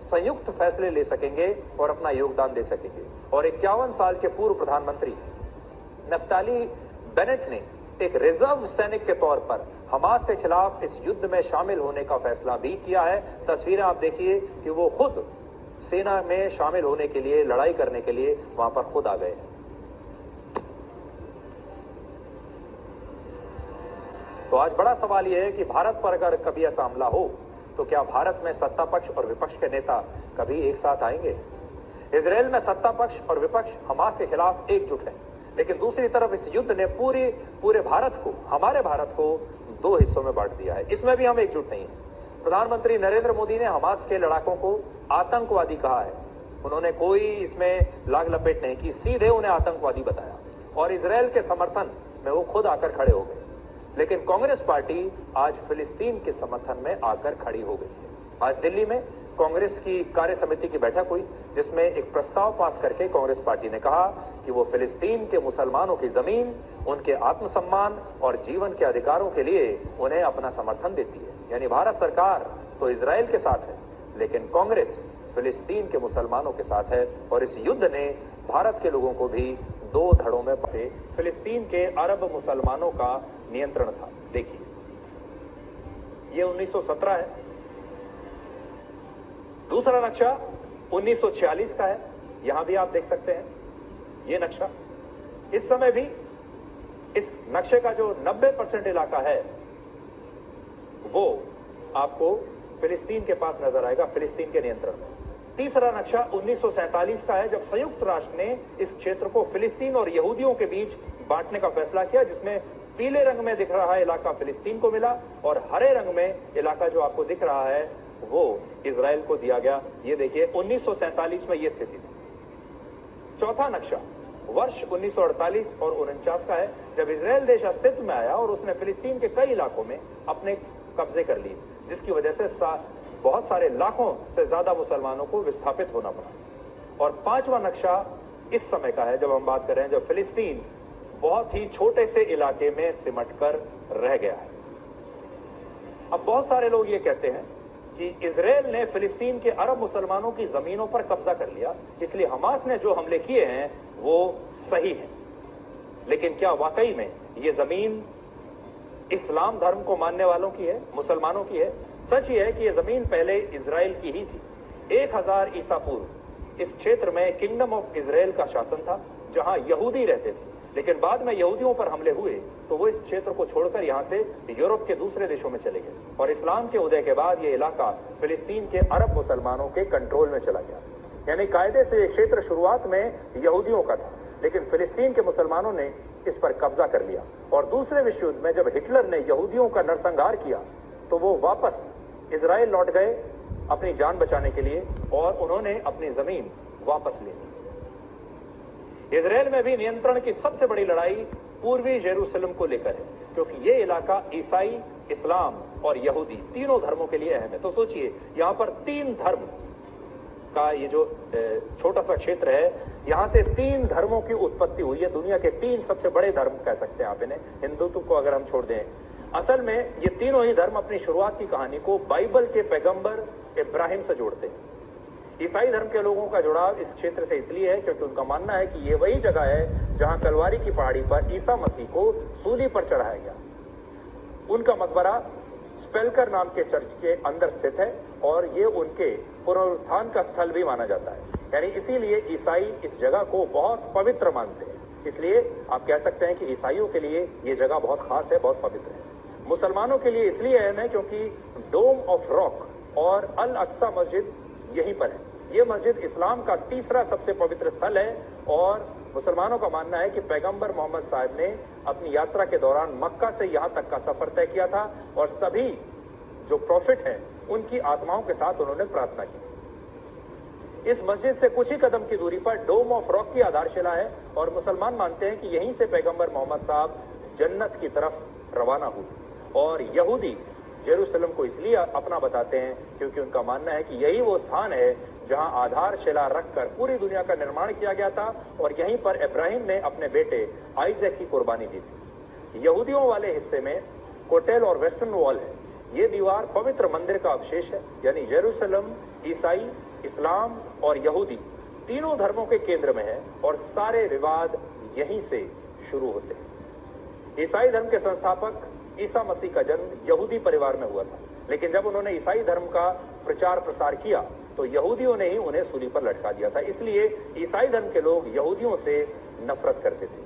संयुक्त फैसले ले सकेंगे और अपना योगदान दे सकेंगे। और 51 साल के पूर्व प्रधानमंत्री नफ्ताली बेनेट ने एक रिजर्व सैनिक के तौर पर हमास के खिलाफ इस युद्ध में शामिल होने का फैसला भी किया है। तस्वीरें आप देखिए कि वो खुद सेना में शामिल होने के लिए, लड़ाई करने के लिए वहां पर खुद आ गए हैं। तो आज बड़ा सवाल यह है कि भारत पर अगर कभी ऐसा हमला हो तो क्या भारत में सत्ता पक्ष और विपक्ष के नेता कभी एक साथ आएंगे? इजराइल में सत्ता पक्ष और विपक्ष हमास के खिलाफ एकजुट है, लेकिन दूसरी तरफ इस युद्ध ने पूरे भारत को, हमारे भारत को दो हिस्सों में बांट दिया है। इसमें भी हम एकजुट नहीं है। प्रधानमंत्री नरेंद्र मोदी ने हमास के लड़ाकों को आतंकवादी कहा है। उन्होंने कोई इसमें लाग लपेट नहीं की, सीधे उन्हें आतंकवादी बताया और इजराइल के समर्थन में वो खुद आकर खड़े हो गए। लेकिन कांग्रेस पार्टी आज फिलिस्तीन के समर्थन में आकर खड़ी हो गई है। आज दिल्ली में कांग्रेस की कार्य समिति की बैठक हुई, जिसमें एक प्रस्ताव पास करके कांग्रेस पार्टी ने कहा कि वो फिलिस्तीन के मुसलमानों की जमीन, उनके आत्मसम्मान और जीवन के अधिकारों के लिए उन्हें अपना समर्थन देती है। यानी भारत सरकार तो इजराइल के साथ है, लेकिन कांग्रेस फिलिस्तीन के मुसलमानों के साथ है। और इस युद्ध ने भारत के लोगों को भी दो धड़ों में से फिलिस्तीन के अरब मुसलमानों का नियंत्रण था। देखिए, ये 1917 है। दूसरा नक्शा 1946 का है, यहां भी आप देख सकते हैं ये नक्शा। इस समय भी इस नक्शे का जो 90% इलाका है वो आपको फिलिस्तीन के पास नजर आएगा, फिलिस्तीन के नियंत्रण में। तीसरा नक्शा 1947 का है, जब संयुक्त राष्ट्र ने इस क्षेत्र को फिलिस्तीन और यहूदियों के बीच बांटने का फैसला किया, जिसमें पीले रंग में दिख रहा इलाका फिलिस्तीन को मिला और हरे रंग में इलाका जो आपको दिख रहा है वो इजराइल को दिया गया। ये देखिए 1947 में ये स्थिति थी। चौथा नक्शा वर्ष 1948 और 49 का है, जब इजराइल देश अस्तित्व में आया और उसने फिलिस्तीन के कई इलाकों में अपने कब्जे कर लिए, जिसकी वजह से बहुत सारे लाखों से ज्यादा मुसलमानों को विस्थापित होना पड़ा। और पांचवा नक्शा इस समय का है, जब हम बात कर रहे हैं जब फिलिस्तीन बहुत ही छोटे से इलाके में सिमट कर रह गया है। अब बहुत सारे लोग ये कहते हैं कि इजराइल ने फिलिस्तीन के अरब मुसलमानों की जमीनों पर कब्जा कर लिया, इसलिए हमास ने जो हमले किए हैं वो सही है। लेकिन क्या वाकई में ये जमीन इस्लाम धर्म को मानने वालों की है, मुसलमानों की है? सच ये है कि ये जमीन पहले इजराइल की ही थी। 1000 ईसा पूर्व इस क्षेत्र में किंगडम ऑफ इजराइल का शासन था, जहां यहूदी रहते थे। लेकिन बाद में यहूदियों पर हमले हुए तो वो इस क्षेत्र को छोड़कर यहां से यूरोप के दूसरे देशों में चले गए और इस्लाम के उदय के बाद ये इलाका फिलिस्तीन के अरब मुसलमानों के कंट्रोल में चला गया। यानी कायदे से ये क्षेत्र शुरुआत में यहूदियों का था, लेकिन फिलिस्तीन के मुसलमानों ने इस पर कब्जा कर लिया। और दूसरे विश्व युद्ध में जब हिटलर ने यहूदियों का नरसंहार किया तो वो वापस इजराइल लौट गए अपनी जान बचाने के लिए और उन्होंने अपनी जमीन वापस ले ली। इजराइल में भी नियंत्रण की सबसे बड़ी लड़ाई पूर्वी यरूशलेम को लेकर है, क्योंकि ये इलाका ईसाई, इस्लाम और यहूदी तीनों धर्मों के लिए अहम है। तो सोचिए, यहां पर 3 धर्म का ये जो छोटा सा क्षेत्र है, यहां से 3 धर्मों की उत्पत्ति हुई है। दुनिया के 3 सबसे बड़े धर्म कह सकते हैं आप इन्हें, हिंदुत्व को अगर हम छोड़ दें। असल में ये तीनों ही धर्म अपनी शुरुआत की कहानी को बाइबल के पैगंबर इब्राहिम से जोड़ते हैं। ईसाई धर्म के लोगों का जुड़ाव इस क्षेत्र से इसलिए है क्योंकि उनका मानना है कि ये वही जगह है जहां कलवारी की पहाड़ी पर ईसा मसीह को सूली पर चढ़ाया गया। उनका मकबरा स्पेलकर नाम के चर्च के अंदर स्थित है और ये उनके पुनरुत्थान का स्थल भी माना जाता है। यानी इसीलिए ईसाई इस जगह को बहुत पवित्र मानते हैं। इसलिए आप कह सकते हैं कि ईसाइयों के लिए ये जगह बहुत खास है, बहुत पवित्र है। मुसलमानों के लिए इसलिए अहम है क्योंकि डोम ऑफ रॉक और अल अक्सा मस्जिद यहीं पर है। ये मस्जिद इस्लाम का तीसरा सबसे पवित्र स्थल है और मुसलमानों का मानना है कि पैगंबर मोहम्मद साहब ने अपनी यात्रा के दौरान मक्का से यहाँ तक का सफर तय किया था और सभी जो प्रॉफिट हैं उनकी आत्माओं के साथ उन्होंने प्रार्थना की थी। इस मस्जिद से कुछ ही कदम की दूरी पर डोम ऑफ रॉक की आधारशिला है और मुसलमान मानते हैं कि यहीं से पैगंबर मोहम्मद साहब जन्नत की तरफ रवाना हुए। और यहूदी यरूशलेम को इसलिए अपना बताते हैं क्योंकि उनका मानना है कि यही वो स्थान है जहां आधारशिला रखकर पूरी दुनिया का निर्माण किया गया था और यहीं पर इब्राहिम ने अपने बेटे आइजैक की कुर्बानी दी थी। यहूदियों वाले हिस्से में कोटेल और वेस्टर्न वॉल है। ये दीवार पवित्र मंदिर का अवशेष है। यानी यरूशलेम ईसाई इस्लाम और यहूदी तीनों धर्मों के केंद्र में है और सारे विवाद यहीं से शुरू होते हैं। ईसाई धर्म के संस्थापक ईसा मसीह का जन्म यहूदी परिवार में हुआ था, लेकिन जब उन्होंने ईसाई धर्म का प्रचार प्रसार किया तो यहूदियों ने ही उन्हें सूली पर लटका दिया था। इसलिए ईसाई धर्म के लोग यहूदियों से नफरत करते थे।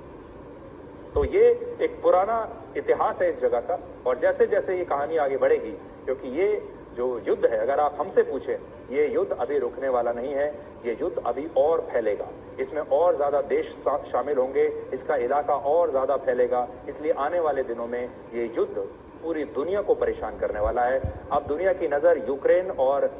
तो ये एक पुराना इतिहास है इस जगह का, और जैसे जैसे ये कहानी आगे बढ़ेगी, क्योंकि ये जो युद्ध है, अगर आप हमसे पूछें, ये युद्ध अभी रुकने वाला नहीं है, ये युद्ध अभी और फैलेगा, इसमें और ज्यादा देश शामिल होंगे, इसका इलाका और ज्यादा फैलेगा। इसलिए आने वाले दिनों में ये युद्ध पूरी दुनिया को परेशान करने वाला है। अब दुनिया की नजर यूक्रेन और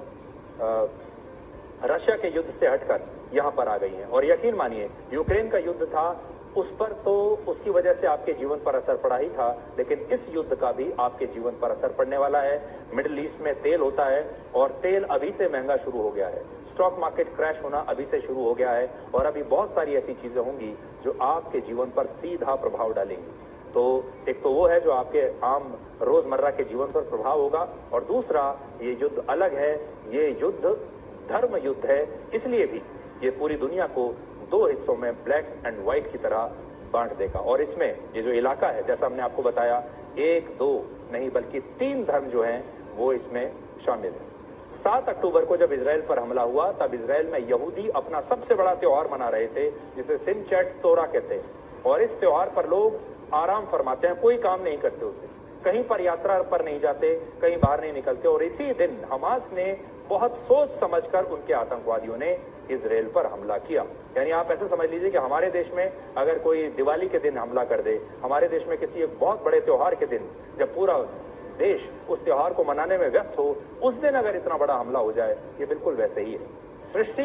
रशिया के युद्ध से हटकर यहां पर आ गई है, और यकीन मानिए यूक्रेन का युद्ध था, उस पर तो उसकी वजह से आपके जीवन पर असर पड़ा ही था, लेकिन इस युद्ध का भी आपके जीवन पर असर पड़ने वाला है। मिडिल ईस्ट में तेल होता है और तेल अभी से महंगा शुरू हो गया है, स्टॉक मार्केट क्रैश होना अभी से शुरू हो गया है, और अभी बहुत सारी ऐसी चीजें होंगी जो आपके जीवन पर सीधा प्रभाव डालेंगी। तो एक तो वो है जो आपके आम रोजमर्रा के जीवन पर प्रभाव होगा, और दूसरा ये युद्ध अलग है, ये युद्ध धर्म युद्ध है, इसलिए भी ये पूरी दुनिया को दो हिस्सों में ब्लैक एंड व्हाइट की तरह बांट देगा। और इसमें ये जो इलाका है, जैसा हमने आपको बताया, 1 2 नहीं बल्कि 3 धर्म जो हैं वो इसमें शामिल है। 7 अक्टूबर को जब इजराइल पर हमला हुआ, तब इजराइल में यहूदी अपना सबसे बड़ा त्योहार मना रहे थे, जिसे सिनचैट तोरा कहते हैं, और इस त्योहार पर लोग आराम फरमाते हैं, कोई काम नहीं करते उस दिन, कहीं पर यात्रा पर नहीं जाते, कहीं बाहर नहीं निकलते। और इसी दिन हमास ने बहुत सोच समझकर उनके आतंकवादियों ने इजराइल पर हमला किया। यानी आप ऐसे समझ लीजिए कि हमारे देश में अगर कोई दिवाली के दिन हमला कर दे, हमारे देश में किसी एक बहुत बड़े त्योहार के दिन, जब पूरा देश उस त्योहार को मनाने में व्यस्त हो, उस दिन अगर इतना बड़ा हमला हो जाए, ये बिल्कुल वैसे ही है। सृष्टि